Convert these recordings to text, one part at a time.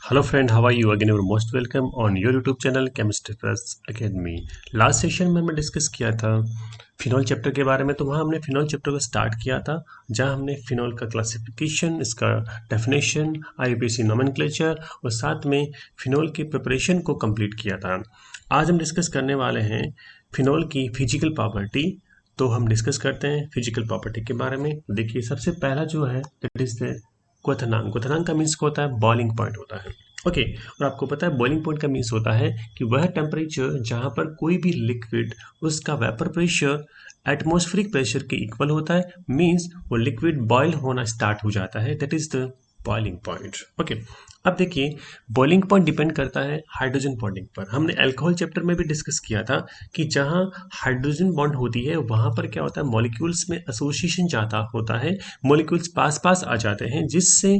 Hello friend, how are you? Again, you're most welcome on your YouTube channel Chemistry Plus Academy. Last session में हमने discuss किया था phenol chapter के बारे में। तो वहाँ हमने फिनॉल चैप्टर को स्टार्ट किया था, जहाँ हमने फिनॉल का क्लासिफिकेशन, इसका डेफिनेशन, IUPAC नोमेनक्लेचर और साथ में फिनॉल की प्रिपरेशन को कंप्लीट किया था। आज हम डिस्कस करने वाले हैं फिनॉल की फिजिकल प्रॉपर्टी। तो हम डिस्कस करते हैं फिजिकल प्रॉपर्टी के बारे में। देखिए, सबसे पहला जो है दैट इज द क्वथनांक। क्वथनांक का मीन्स क्या होता है? बॉइलिंग पॉइंट होता है। ओके, और आपको पता है बॉइलिंग पॉइंट का मीन्स होता है कि वह टेम्परेचर जहां पर कोई भी लिक्विड, उसका वेपर प्रेशर एटमॉस्फेरिक प्रेशर के इक्वल होता है, मीन्स वो लिक्विड बॉयल होना स्टार्ट हो जाता है, that is the boiling point. Okay, अब देखिए, बॉइलिंग पॉइंट डिपेंड करता है हाइड्रोजन बॉन्डिंग पर। हमने अल्कोहल चैप्टर में भी डिस्कस किया था कि जहां हाइड्रोजन बॉन्ड होती है वहां पर क्या होता है, मॉलिक्यूल्स में एसोसिएशन ज्यादा होता है, मॉलिक्यूल्स पास पास आ जाते हैं, जिससे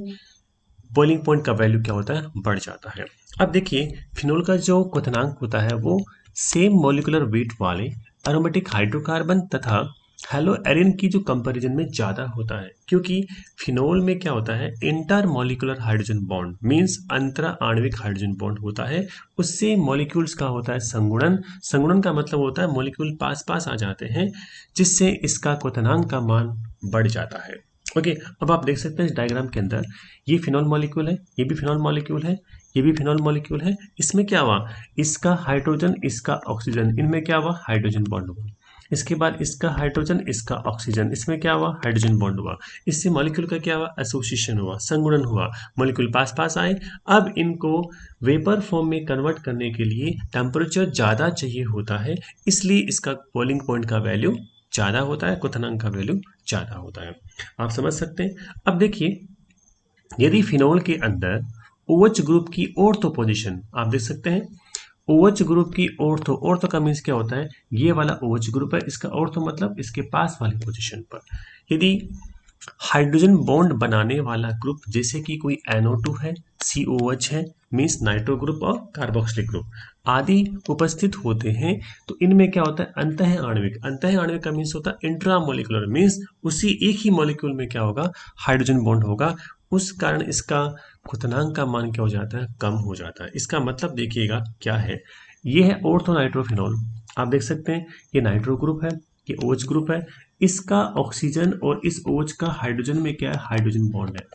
बॉइलिंग पॉइंट का वैल्यू क्या होता है, बढ़ जाता है। अब देखिए, फिनोल का जो क्वथनांक होता है वो सेम मॉलिक्यूलर वेट वाले एरोमेटिक हाइड्रोकार्बन तथा हेलो एरिन की जो कंपैरिजन में ज़्यादा होता है, क्योंकि फिनोल में क्या होता है, intermolecular hydrogen bond means अंतरा आणविक हाइड्रोजन बॉन्ड होता है। उससे मॉलिक्यूल्स का होता है संगुणन। संगुणन का मतलब होता है मॉलिक्यूल पास पास आ जाते हैं, जिससे इसका क्वथनांक का मान बढ़ जाता है। ओके, अब आप देख सकते हैं इस डायग्राम के अंदर ये फिनॉल मॉलिक्यूल है, ये भी फिनॉल मॉलिक्यूल है, ये भी फिनॉल मॉलिक्यूल है। इसमें क्या हुआ, इसका हाइड्रोजन, इसका ऑक्सीजन, इनमें क्या हुआ, हाइड्रोजन बॉन्ड हुआ। इसके बाद इसका हाइड्रोजन, इसका ऑक्सीजन, इसमें क्या हुआ, हाइड्रोजन बॉन्ड हुआ। इससे मॉलिक्यूल का क्या हुआ, एसोसिएशन हुआ, संगुणन हुआ, मॉलिक्यूल पास पास आए। अब इनको वेपर फॉर्म में कन्वर्ट करने के लिए टेम्परेचर ज़्यादा चाहिए होता है, इसलिए इसका बॉइलिंग पॉइंट का वैल्यू ज़्यादा होता है, क्वथनांक का वैल्यू ज़्यादा होता है। आप समझ सकते हैं। अब देखिए, यदि फिनोल के अंदर OH ग्रुप की ऑर्थो पोजीशन आप देख सकते हैं, OH ग्रुप की ऑर्थो, ऑर्थो का मीन्स क्या होता है, ये वाला OH ग्रुप है, इसका ऑर्थो मतलब इसके पास वाली पोजीशन पर यदि हाइड्रोजन बॉन्ड बनाने वाला ग्रुप, जैसे कि कोई NO2 है, COH है, मीन्स नाइट्रो ग्रुप और कार्बोक्सिलिक ग्रुप आदि उपस्थित होते हैं, तो इनमें क्या होता है, अंतः आणविक। अंतः आणविक का मीन्स होता है इंट्रामोलिकुलर, मीन्स उसी एक ही मॉलिक्यूल में क्या होगा, हाइड्रोजन बॉन्ड होगा। उस कारण इसका क्वथनांक का मान क्या हो जाता है, कम हो जाता है। इसका मतलब देखिएगा क्या है, ये है ऑर्थो नाइट्रोफिनॉल। आप देख सकते हैं ये नाइट्रो ग्रुप है, ये OH ग्रुप है, इसका ऑक्सीजन और इस OH का हाइड्रोजन में क्या है, हाइड्रोजन बॉन्ड है।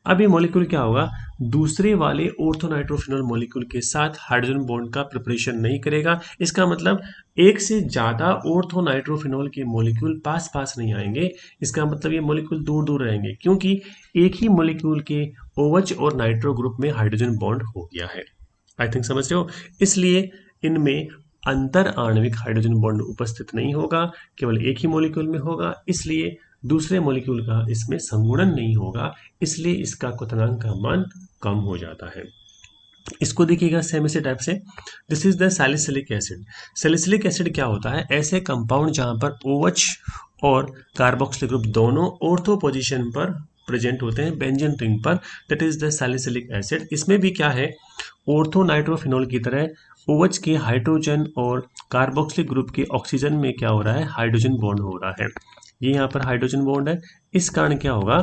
अब ये मॉलिक्यूल क्या होगा, दूसरे वाले ऑर्थोनाइट्रोफिनॉल मॉलिक्यूल के साथ हाइड्रोजन बॉन्ड का प्रिपरेशन नहीं करेगा। इसका मतलब एक से ज्यादा ऑर्थोनाइट्रोफिनॉल के मॉलिक्यूल पास पास नहीं आएंगे। इसका मतलब ये मॉलिक्यूल दूर दूर रहेंगे, क्योंकि एक ही मॉलिक्यूल के OH और नाइट्रो ग्रुप में हाइड्रोजन बॉन्ड हो गया है। आई थिंक समझ रहे हो। इसलिए इनमें अंतर आणविक हाइड्रोजन बॉन्ड उपस्थित नहीं होगा, केवल एक ही मॉलिक्यूल में होगा, इसलिए दूसरे मॉलिक्यूल का इसमें संगुणन नहीं होगा, इसलिए इसका क्वथनांक का मान कम हो जाता है। इसको देखिएगा सेम इसी टाइप से, this is the salicylic acid. Salicylic acid क्या होता है, ऐसे कंपाउंड जहां पर OH और कार्बोक्सिलिक ग्रुप दोनों ऑर्थो पोजीशन पर प्रेजेंट होते हैं, बेंजीन रिंग पर, that is the salicylic acid. इसमें भी क्या है, ऑर्थो नाइट्रोफिनॉल की तरह OH के हाइड्रोजन और कार्बोक्सिलिक ग्रुप के ऑक्सीजन में क्या हो रहा है, हाइड्रोजन बॉन्ड हो रहा है। ये यहाँ पर हाइड्रोजन बॉन्ड है, इस कारण क्या होगा,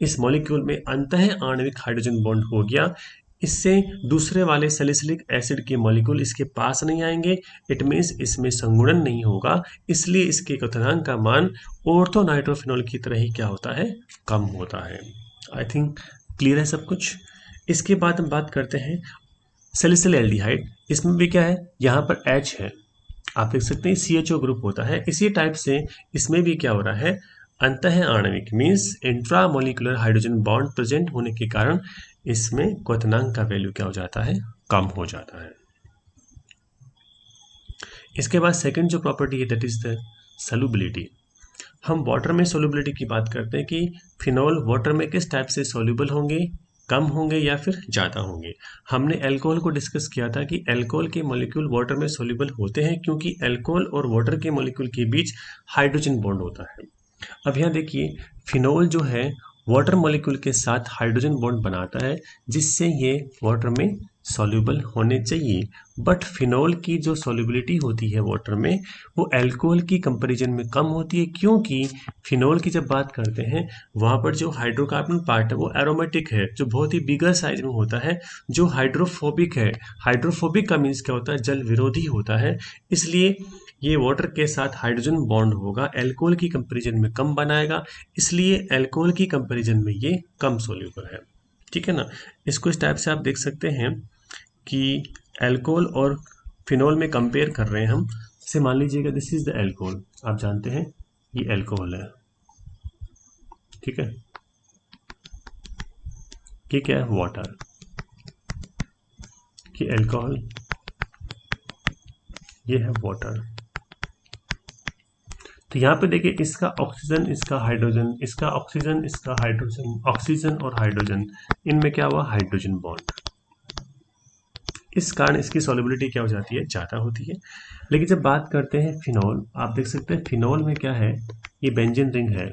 इस मॉलिक्यूल में अंतः आणविक हाइड्रोजन बॉन्ड हो गया। इससे दूसरे वाले सैलिसिलिक एसिड के मॉलिक्यूल इसके पास नहीं आएंगे, इट मीन्स इसमें संगुणन नहीं होगा, इसलिए इसके क्वथनांक का मान ऑर्थो नाइट्रोफिनॉल की तरह ही क्या होता है, कम होता है। आई थिंक क्लियर है सब कुछ। इसके बाद हम बात करते हैं सैलिसिल एल्डिहाइड। इसमें भी क्या है, यहाँ पर H है, आप देख सकते हैं CHO ग्रुप होता है। इसी टाइप से इसमें भी क्या हो रहा है, अंतः आणविक means intramolecular hydrogen bond present होने के कारण इसमें क्वथनांक का वैल्यू क्या हो जाता है, कम हो जाता है। इसके बाद सेकंड जो प्रॉपर्टी है दैट इज द सॉल्युबिलिटी। हम वाटर में सॉल्युबिलिटी की बात करते हैं कि फिनॉल वाटर में किस टाइप से सॉल्युबल होंगे, कम होंगे या फिर ज़्यादा होंगे। हमने अल्कोहल को डिस्कस किया था कि अल्कोहल के मॉलिक्यूल वाटर में सॉल्युबल होते हैं, क्योंकि अल्कोहल और वाटर के मॉलिक्यूल के बीच हाइड्रोजन बॉन्ड होता है। अब यहाँ देखिए, फिनॉल जो है वाटर मॉलिक्यूल के साथ हाइड्रोजन बॉन्ड बनाता है, जिससे ये वाटर में सॉल्युबल होने चाहिए, बट फिनॉल की जो सॉल्युबिलिटी होती है वाटर में वो अल्कोहल की कंपैरिजन में कम होती है, क्योंकि फिनॉल की जब बात करते हैं वहाँ पर जो हाइड्रोकार्बन पार्ट है वो एरोमेटिक है, जो बहुत ही बिगर साइज में होता है, जो हाइड्रोफोबिक है। हाइड्रोफोबिक का मीन्स क्या होता है, जल विरोधी होता है, इसलिए ये वाटर के साथ हाइड्रोजन बॉन्ड होगा, अल्कोहल की कंपैरिजन में कम बनाएगा, इसलिए अल्कोहल की कंपैरिजन में ये कम सोल्यूबल है। ठीक है ना। इसको इस टाइप से आप देख सकते हैं कि अल्कोहल और फिनॉल में कंपेयर कर रहे हैं हम। जैसे मान लीजिएगा दिस इज द अल्कोहल, आप जानते हैं ये अल्कोहल है, ठीक है। ये क्या है, वाटर, कि अल्कोहल, ये है वाटर। तो यहाँ पे देखिए इसका ऑक्सीजन, इसका हाइड्रोजन, इसका ऑक्सीजन, इसका हाइड्रोजन, ऑक्सीजन और हाइड्रोजन, इनमें क्या हुआ, हाइड्रोजन बॉन्ड। इस कारण इसकी सॉल्युबिलिटी क्या हो जाती है, ज़्यादा होती है। लेकिन जब बात करते हैं फिनॉल, आप देख सकते हैं फिनॉल में क्या है, ये बेंजीन रिंग है,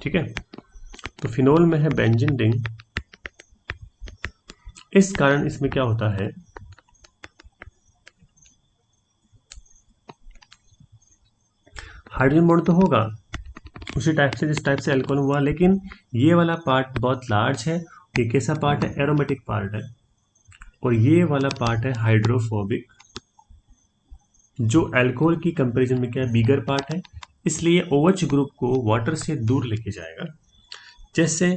ठीक है। तो फिनॉल में है बेंजीन रिंग, इस कारण इसमें क्या होता है, हाइड्रोजन बॉन्ड तो होगा उसी टाइप से जिस टाइप से अल्कोहल हुआ, लेकिन ये वाला पार्ट बहुत लार्ज है। ये कैसा पार्ट है, एरोमेटिक पार्ट है, और ये वाला पार्ट है हाइड्रोफोबिक, जो अल्कोहल की कंपैरिजन में क्या है, बिगर पार्ट है, इसलिए OH ग्रुप को वाटर से दूर लेके जाएगा। जैसे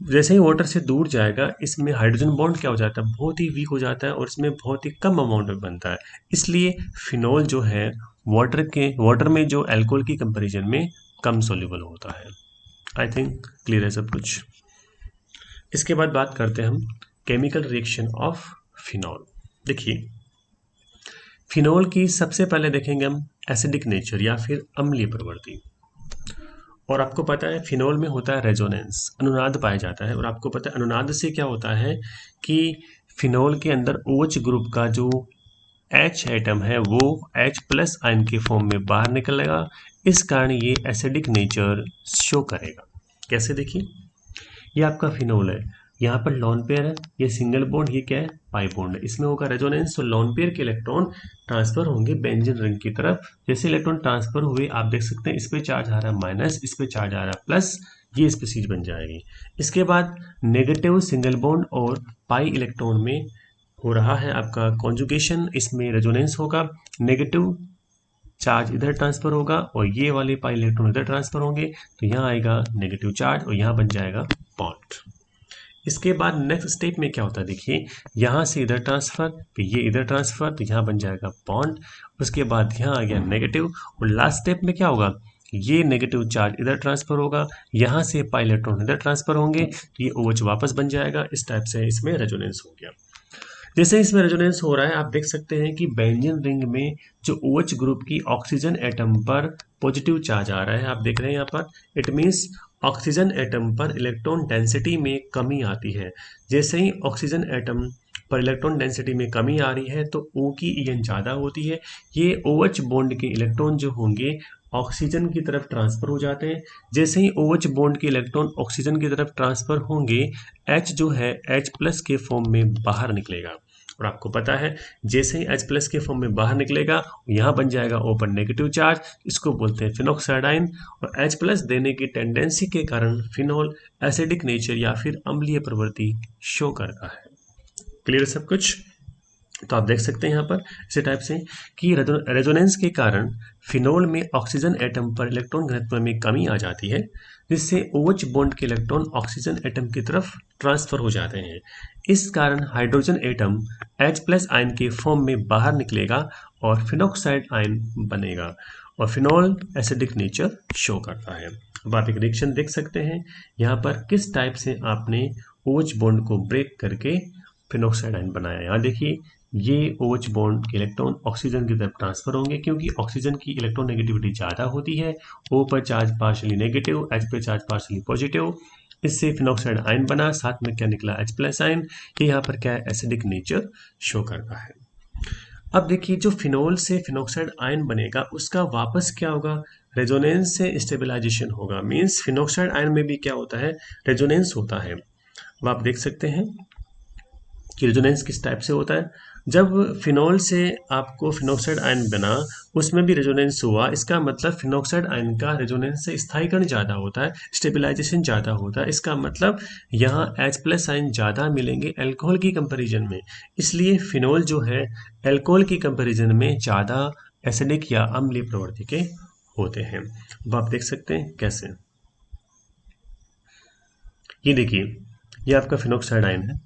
जैसे ही वाटर से दूर जाएगा, इसमें हाइड्रोजन बॉन्ड क्या हो जाता है, बहुत ही वीक हो जाता है, और इसमें बहुत ही कम अमाउंट में बनता है। इसलिए फिनॉल जो है वाटर में जो अल्कोहल की कंपैरिजन में कम सोल्यूबल होता है। आई थिंक क्लियर है सब कुछ। इसके बाद बात करते हैं हम केमिकल रिएक्शन ऑफ फिनॉल। देखिए फिनॉल की सबसे पहले देखेंगे हम एसिडिक नेचर या फिर अम्लीय प्रवृत्ति। और आपको पता है फिनॉल में होता है रेजोनेंस, अनुनाद पाया जाता है, और आपको पता है अनुनाद से क्या होता है कि फिनॉल के अंदर OH ग्रुप का जो H एटम है वो H+ आयन के फॉर्म में बाहर निकलेगा, इस कारण ये एसिडिक नेचर शो करेगा। कैसे, देखिए ये आपका फिनॉल है, यहाँ पर लॉन पेयर है, ये सिंगल बॉन्ड, ये क्या है, पाई बॉन्ड है, इसमें होगा रेजोनेंस, तो लॉन पेयर के इलेक्ट्रॉन ट्रांसफर होंगे बेंजीन रिंग की तरफ। जैसे इलेक्ट्रॉन ट्रांसफर हुए आप देख सकते हैं इस पे चार्ज आ रहा है माइनस, इस पे चार्ज आ रहा है प्लस, ये स्पीसीज बन जाएगी। इसके बाद नेगेटिव सिंगल बॉन्ड और पाई इलेक्ट्रॉन में हो रहा है आपका कॉन्जुगेशन, इसमें रेजोनेंस होगा, नेगेटिव चार्ज इधर ट्रांसफर होगा और ये वाले पाई इलेक्ट्रॉन इधर ट्रांसफर होंगे, तो यहाँ आएगा नेगेटिव चार्ज और यहाँ बन जाएगा बॉन्ड। इसके बाद नेक्स्ट स्टेप में क्या होता है, देखिए यहाँ से इधर ट्रांसफर, फिर ये इधर ट्रांसफर, तो यहाँ बन जाएगा बॉन्ड। उसके बाद यहाँ आ गया नेगेटिव, और लास्ट स्टेप में क्या होगा, ये नेगेटिव चार्ज इधर ट्रांसफर होगा, यहाँ से पाई इलेक्ट्रॉन इधर ट्रांसफर होंगे, तो ये OH वापस बन जाएगा। इस टाइप से इसमें रेजोनेंस हो गया। जैसे इसमें रेजोनेंस हो रहा है आप देख सकते हैं कि बेंजीन रिंग में जो OH ग्रुप की ऑक्सीजन एटम पर पॉजिटिव चार्ज आ रहा है, आप देख रहे हैं यहाँ पर, इट मीन्स ऑक्सीजन एटम पर इलेक्ट्रॉन डेंसिटी में कमी आती है। जैसे ही ऑक्सीजन एटम पर इलेक्ट्रॉन डेंसिटी में कमी आ रही है तो O की EN ज़्यादा होती है, ये OH बॉन्ड के इलेक्ट्रॉन जो होंगे ऑक्सीजन की तरफ ट्रांसफर हो जाते हैं। जैसे ही OH बॉन्ड के इलेक्ट्रॉन ऑक्सीजन की तरफ ट्रांसफर होंगे, H जो है H+ के फॉर्म में बाहर निकलेगा, और आपको पता है जैसे ही H+ के फॉर्म में बाहर निकलेगा यहाँ बन जाएगा ओपन नेगेटिव चार्ज, इसको बोलते हैं फिनॉक्साइड आयन, और H+ देने की टेंडेंसी के कारण फिनॉल एसिडिक नेचर या फिर अम्लीय प्रवृत्ति शो करता है। क्लियर सब कुछ। तो आप देख सकते हैं यहाँ पर इसी टाइप से कि रेजोनेंस के कारण फिनॉल में ऑक्सीजन एटम पर इलेक्ट्रॉन घनत्व में कमी आ जाती है, जिससे OH बॉन्ड के इलेक्ट्रॉन ऑक्सीजन एटम की तरफ ट्रांसफर हो जाते हैं। इस कारण हाइड्रोजन एटम H+ आयन के फॉर्म में बाहर निकलेगा और फिनॉक्साइड आयन बनेगा, और फिनॉल एसिडिक नेचर शो करता है। अब आप एक रिएक्शन देख सकते हैं यहाँ पर किस टाइप से आपने OH बॉन्ड को ब्रेक करके फिनॉक्साइड आयन बनाया। यहाँ देखिए ये OH बॉन्ड के इलेक्ट्रॉन ऑक्सीजन की तरफ ट्रांसफर होंगे, क्योंकि ऑक्सीजन की इलेक्ट्रॉन नेगेटिविटी ज़्यादा होती है, O पर चार्ज पार्शली नेगेटिव, H पे चार्ज पार्शली पॉजिटिव, इससे फिनॉक्साइड आयन बना, साथ में क्या निकला, H+ आयन। ये यहाँ पर क्या है, एसिडिक नेचर शो करता है। अब देखिए जो फिनॉल से फिनॉक्साइड आयन बनेगा उसका वापस क्या होगा, रेजोनेंस से स्टेबलाइजेशन होगा। मीन्स फिनॉक्साइड आयन में भी क्या होता है, रेजोनेंस होता है। अब आप देख सकते हैं कि रेजोनेंस किस टाइप से होता है। जब फिनोल से आपको फिनोक्साइड आयन बना, उसमें भी रेजोनेंस हुआ, इसका मतलब फिनोक्साइड आयन का रेजोनेंस से स्थायीकरण ज़्यादा होता है, स्टेबिलाईजेशन ज़्यादा होता है। इसका मतलब यहाँ H+ आयन ज़्यादा मिलेंगे एल्कोहल की कंपेरिजन में। इसलिए फिनोल जो है एल्कोहल की कंपेरिजन में ज़्यादा एसिडिक या अम्लीय प्रवृत्ति के होते हैं। अब आप देख सकते हैं कैसे। ये देखिए, ये आपका फिनोक्साइड आयन है।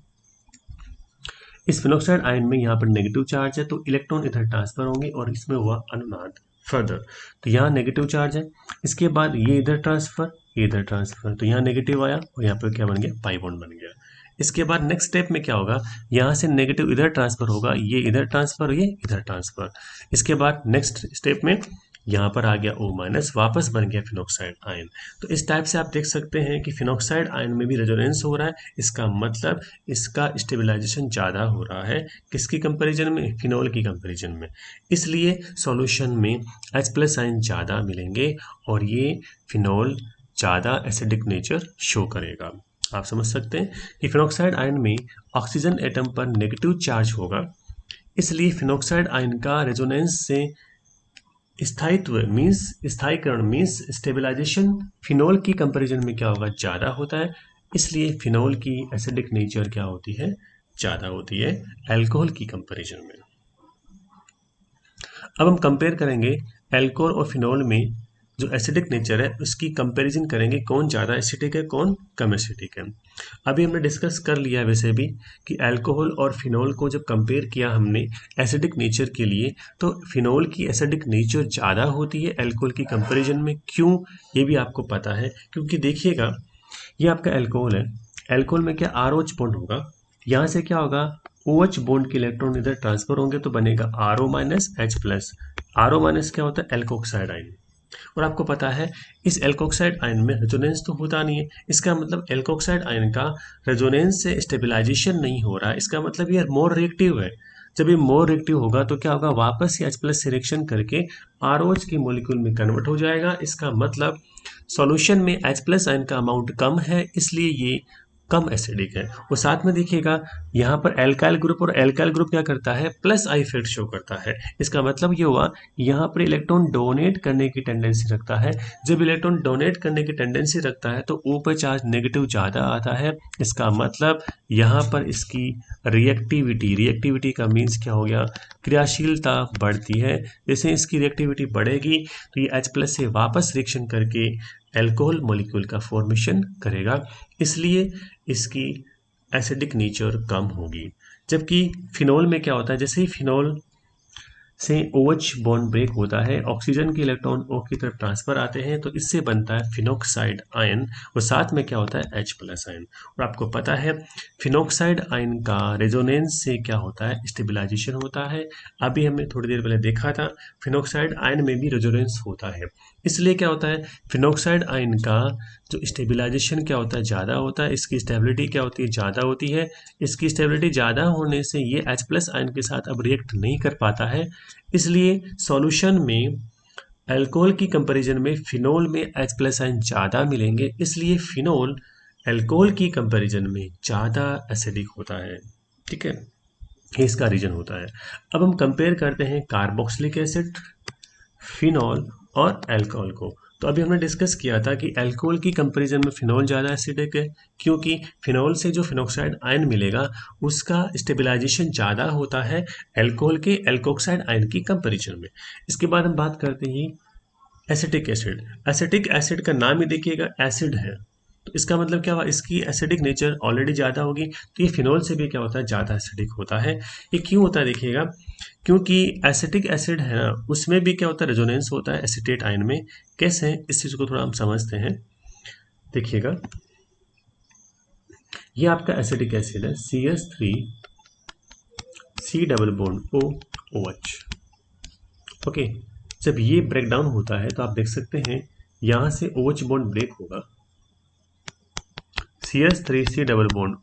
इस फिनोक्साइड आयन में यहाँ पर नेगेटिव चार्ज है, तो इलेक्ट्रॉन इधर ट्रांसफर होंगे और इसमें हुआ अनुनाद फर्दर। तो यहाँ नेगेटिव चार्ज है, इसके बाद ये इधर ट्रांसफर, ये इधर ट्रांसफर, तो यहाँ नेगेटिव आया और यहाँ पर क्या बन गया, पाई बॉन्ड बन गया। इसके बाद नेक्स्ट स्टेप में क्या होगा, यहाँ से नेगेटिव इधर ट्रांसफर होगा, ये इधर ट्रांसफर, ये इधर ट्रांसफर। इसके बाद नेक्स्ट स्टेप में यहाँ पर आ गया O-, वापस बन गया फिनोक्साइड आयन। तो इस टाइप से आप देख सकते हैं कि फिनोक्साइड आयन में भी रेजोनेंस हो रहा है। इसका मतलब इसका स्टेबलाइजेशन ज़्यादा हो रहा है, किसकी कंपैरिजन में, फिनोल की कंपैरिजन में। इसलिए सॉल्यूशन में H+ आयन ज़्यादा मिलेंगे और ये फिनोल ज़्यादा एसिडिक नेचर शो करेगा। आप समझ सकते हैं कि फिनोक्साइड आयन में ऑक्सीजन एटम पर नेगेटिव चार्ज होगा, इसलिए फिनोक्साइड आयन का रेजोनेंस से स्थायित्व मीन्स स्थायीकरण मीन्स स्टेबलाइजेशन फिनोल की कंपैरिजन में क्या होगा, ज़्यादा होता है। इसलिए फिनोल की एसिडिक नेचर क्या होती है, ज़्यादा होती है अल्कोहल की कंपैरिजन में। अब हम कंपेयर करेंगे अल्कोहल और फिनोल में जो एसिडिक नेचर है उसकी कंपैरिजन करेंगे, कौन ज़्यादा एसिडिक है, कौन कम एसिडिक है। अभी हमने डिस्कस कर लिया है वैसे भी कि अल्कोहल और फिनोल को जब कंपेयर किया हमने एसिडिक नेचर के लिए, तो फिनोल की एसिडिक नेचर ज़्यादा होती है अल्कोहल की कंपैरिजन में। क्यों, ये भी आपको पता है, क्योंकि देखिएगा ये आपका अल्कोहल है, अल्कोहल में क्या ROH बॉन्ड होगा, यहाँ से क्या होगा, OH बॉन्ड के इलेक्ट्रॉन इधर ट्रांसफर होंगे तो बनेगा RO-H+। RO- क्या होता है, एल्कोक्साइड आयन। और आपको पता है इस एल्कोक्साइड आयन में रेजोनेंस तो होता नहीं है, इसका मतलब एल्कोक्साइड आयन का रेजोनेंस से स्टेबलाइजेशन नहीं हो रहा है। इसका मतलब ये मोर रिएक्टिव है। जब ये मोर रिएक्टिव होगा तो क्या होगा, वापस ये H+ से रिएक्शन करके ROH के मॉलिक्यूल में कन्वर्ट हो जाएगा। इसका मतलब सॉल्यूशन में H+ आयन का अमाउंट कम है, इसलिए ये कम एसिडिक है। और साथ में देखिएगा यहाँ पर एल्काइल ग्रुप, और एल्काइल ग्रुप क्या करता है, +I इफेक्ट शो करता है। इसका मतलब ये हुआ यहाँ पर इलेक्ट्रॉन डोनेट करने की टेंडेंसी रखता है। जब इलेक्ट्रॉन डोनेट करने की टेंडेंसी रखता है तो O पर चार्ज नेगेटिव ज़्यादा आता है। इसका मतलब यहाँ पर इसकी रिएक्टिविटी का मीन्स क्या हो गया, क्रियाशीलता बढ़ती है। जैसे इसकी रिएक्टिविटी बढ़ेगी तो ये H+ से वापस रिएक्शन करके एल्कोहल मॉलिक्यूल का फॉर्मेशन करेगा, इसलिए इसकी एसिडिक नेचर कम होगी। जबकि फिनोल में क्या होता है, जैसे ही फिनोल से OH बॉन्ड ब्रेक होता है, ऑक्सीजन के इलेक्ट्रॉन O की तरफ ट्रांसफर आते हैं, तो इससे बनता है फिनोक्साइड आयन और साथ में क्या होता है, H+ आयन। और आपको पता है फिनोक्साइड आयन का रेजोनेंस से क्या होता है, स्टेबलाइजेशन होता है। अभी हमने थोड़ी देर पहले देखा था फिनोक्साइड आयन में भी रेजोनेंस होता है, इसलिए क्या होता है, फिनोक्साइड आयन का जो स्टेबलाइजेशन क्या होता है, ज़्यादा होता है। इसकी स्टेबिलिटी क्या होती है, ज़्यादा होती है। इसकी स्टेबिलिटी ज़्यादा होने से ये H+ आयन के साथ अब रिएक्ट नहीं कर पाता है, इसलिए सॉल्यूशन में अल्कोहल की कंपैरिजन में फिनोल में H+ आयन ज़्यादा मिलेंगे, इसलिए फिनोल अल्कोहल की कंपैरिजन में ज़्यादा एसिडिक होता है। ठीक है, ये इसका रीजन होता है। अब हम कंपेयर करते हैं कार्बोक्सिलिक एसिड, फिनोल और अल्कोहल को। तो अभी हमने डिस्कस किया था कि अल्कोहल की कंपैरिजन में फिनोल ज़्यादा एसिडिक है, क्योंकि फिनोल से जो फिनोक्साइड आयन मिलेगा उसका स्टेबलाइजेशन ज़्यादा होता है अल्कोहल के एल्कोक्साइड आयन की कंपैरिजन में। इसके बाद हम बात करते हैं एसिटिक एसिड। एसिटिक एसिड का नाम ही देखिएगा, एसिड है, तो इसका मतलब क्या हुआ, इसकी एसिडिक नेचर ऑलरेडी ज़्यादा होगी, तो ये फिनोल से भी क्या होता है, ज़्यादा एसिडिक होता है। ये क्यों होता है, देखिएगा, क्योंकि एसिटिक एसिड है ना, उसमें भी क्या होता है, रेजोनेंस होता है एसीटेट आयन में। कैसे, इस चीज़ को थोड़ा हम समझते हैं। देखिएगा, ये आपका एसिटिक एसिड है CH3C double bond OH। Okay, जब ये ब्रेक डाउन होता है तो आप देख सकते हैं यहाँ से OH बॉन्ड ब्रेक होगा, CH3C double bond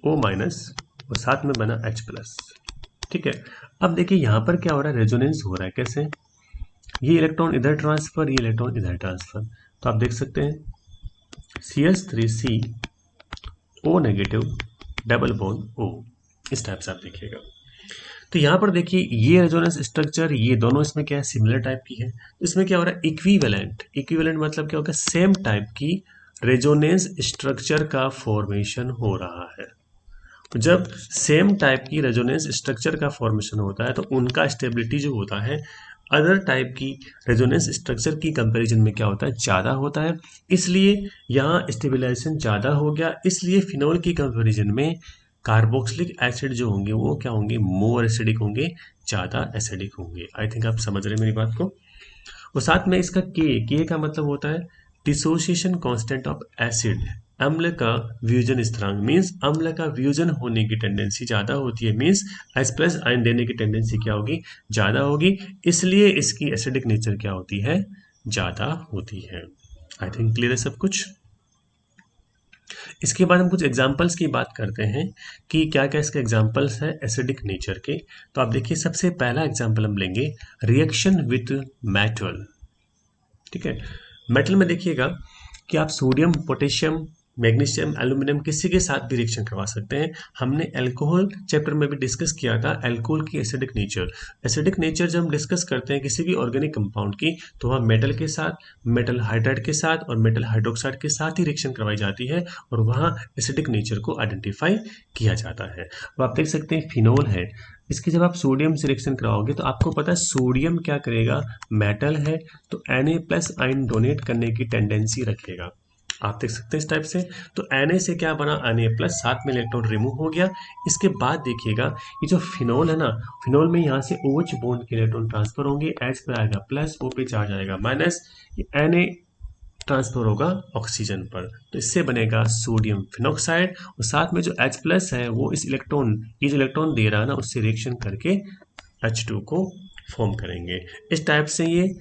O minus और साथ में बना H+। ठीक है, अब देखिए यहाँ पर क्या हो रहा है, रेजोनेंस हो रहा है। कैसे, ये इलेक्ट्रॉन इधर ट्रांसफर, ये इलेक्ट्रॉन इधर ट्रांसफर, तो आप देख सकते हैं CH3C O negative double bond O, इस टाइप से आप देखिएगा। तो यहाँ पर देखिए ये रेजोनेंस स्ट्रक्चर, ये दोनों इसमें क्या है, सिमिलर टाइप की है। तो इसमें क्या हो रहा है, इक्विवेलेंट। इक्विवेलेंट मतलब क्या होगा, सेम टाइप की रेजोनेंस स्ट्रक्चर का फॉर्मेशन हो रहा है। जब सेम टाइप की रेजोनेंस स्ट्रक्चर का फॉर्मेशन होता है तो उनका स्टेबिलिटी जो होता है अदर टाइप की रेजोनेंस स्ट्रक्चर की कंपैरिजन में क्या होता है, ज़्यादा होता है। इसलिए यहाँ स्टेबिलाईजेशन ज़्यादा हो गया, इसलिए फिनोल की कंपैरिजन में कार्बोक्सिलिक एसिड जो होंगे वो क्या होंगे, मोर एसिडिक होंगे, ज़्यादा एसिडिक होंगे। आई थिंक आप समझ रहे हैं मेरी बात को। और साथ में इसका के का मतलब होता है डिसोसिएशन कांस्टेंट ऑफ एसिड। अम्ल का वियोजन स्थिरांक मीन्स अम्ल का वियोजन होने की टेंडेंसी ज़्यादा होती है, मीन्स H प्लस आयन देने की टेंडेंसी क्या होगी, ज़्यादा होगी। इसलिए इसकी एसिडिक नेचर क्या होती है, ज़्यादा होती है। आई थिंक क्लियर है सब कुछ। इसके बाद हम कुछ एग्जाम्पल्स की बात करते हैं कि क्या क्या इसके एग्जाम्पल्स हैं एसिडिक नेचर के। तो आप देखिए सबसे पहला एग्जाम्पल हम लेंगे रिएक्शन विथ मेटल। ठीक है, मेटल में देखिएगा कि आप सोडियम, पोटेशियम, मैग्नीशियम, एल्यूमिनियम किसी के साथ भी रिएक्शन करवा सकते हैं। हमने अल्कोहल चैप्टर में भी डिस्कस किया था अल्कोहल की एसिडिक नेचर। एसिडिक नेचर जब हम डिस्कस करते हैं किसी भी ऑर्गेनिक कंपाउंड की तो वहाँ मेटल के साथ, मेटल हाइड्राइड के साथ और मेटल हाइड्रोक्साइड के साथ ही रिएक्शन करवाई जाती है और वहाँ एसिडिक नेचर को आइडेंटिफाई किया जाता है। अब आप देख सकते हैं फिनोल है, इसकी जब आप सोडियम से रिएक्शन कराओगे तो आपको पता है सोडियम क्या करेगा, मेटल है तो Na प्लस आयन डोनेट करने की टेंडेंसी रखेगा। आप देख सकते हैं इस टाइप से। तो Na से क्या बना, Na प्लस, साथ में इलेक्ट्रॉन रिमूव हो गया। इसके बाद देखिएगा ये जो फिनोल है ना, फिनोल में यहाँ से OH बॉन्ड के इलेक्ट्रॉन ट्रांसफर होंगे, H पे आएगा प्लस, O पे चार्ज आएगा माइनस, ये Na ट्रांसफर होगा ऑक्सीजन पर, तो इससे बनेगा सोडियम फिनोक्साइड। और साथ में जो H प्लस है वो इस इलेक्ट्रॉन, ये जो इलेक्ट्रॉन दे रहा है ना उससे रिएक्शन करके H2 को फॉर्म करेंगे। इस टाइप से ये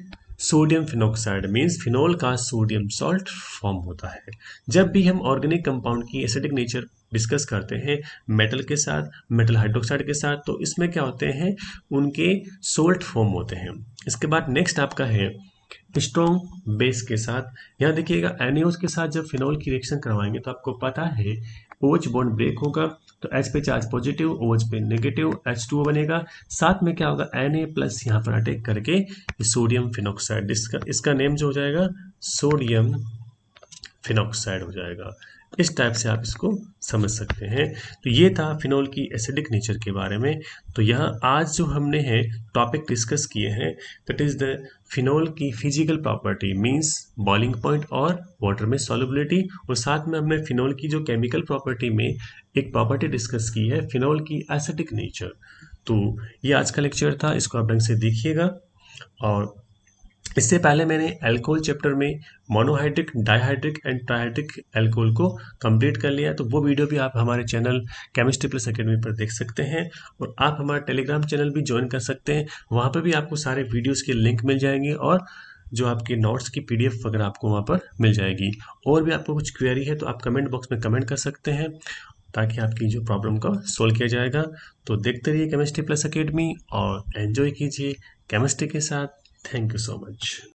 सोडियम फिनोक्साइड मीन्स फिनोल का सोडियम सॉल्ट फॉर्म होता है। जब भी हम ऑर्गेनिक कंपाउंड की एसिडिक नेचर डिस्कस करते हैं मेटल के साथ, मेटल हाइड्रोक्साइड के साथ, तो इसमें क्या होते हैं, उनके सोल्ट फॉर्म होते हैं। इसके बाद नेक्स्ट आपका है स्ट्रॉन्ग बेस के साथ। यहाँ देखिएगा NaOH के साथ जब फिनोल की रिएक्शन करवाएंगे तो आपको पता है OH बॉन्ड ब्रेक होगा तो H पे चार्ज पॉजिटिव, OH पे नेगेटिव, H2O बनेगा। साथ में क्या होगा, Na प्लस यहाँ पर अटैक करके ये सोडियम फिनोक्साइड, इसका नेम जो हो जाएगा सोडियम फिनोक्साइड हो जाएगा। इस टाइप से आप इसको समझ सकते हैं। तो ये था फिनोल की एसिडिक नेचर के बारे में। तो यहाँ आज जो हमने है टॉपिक डिस्कस किए हैं दैट इज द फिनोल की physical property means boiling point और वाटर में सॉल्युबिलिटी, और साथ में हमने फिनोल की जो केमिकल प्रॉपर्टी में एक प्रॉपर्टी डिस्कस की है फिनोल की एसिडिक नेचर। तो ये आज का लेक्चर था, इसको आप ढंग से देखिएगा। और इससे पहले मैंने अल्कोहल चैप्टर में monohydric, dihydric and trihydric alcohol को कंप्लीट कर लिया, तो वो वीडियो भी आप हमारे चैनल केमिस्ट्री प्लस एकेडमी पर देख सकते हैं। और आप हमारा टेलीग्राम चैनल भी ज्वाइन कर सकते हैं, वहाँ पर भी आपको सारे वीडियोज़ के लिंक मिल जाएंगे और जो आपके नोट्स की PDF वगैरह आपको वहाँ पर मिल जाएगी। और भी आपको कुछ क्वेरी है तो आप कमेंट बॉक्स में कमेंट कर सकते हैं ताकि आपकी जो प्रॉब्लम का सोल्व किया जाएगा। तो देखते रहिए केमिस्ट्री प्लस एकेडमी और एंजॉय कीजिए केमिस्ट्री के साथ। Thank you so much.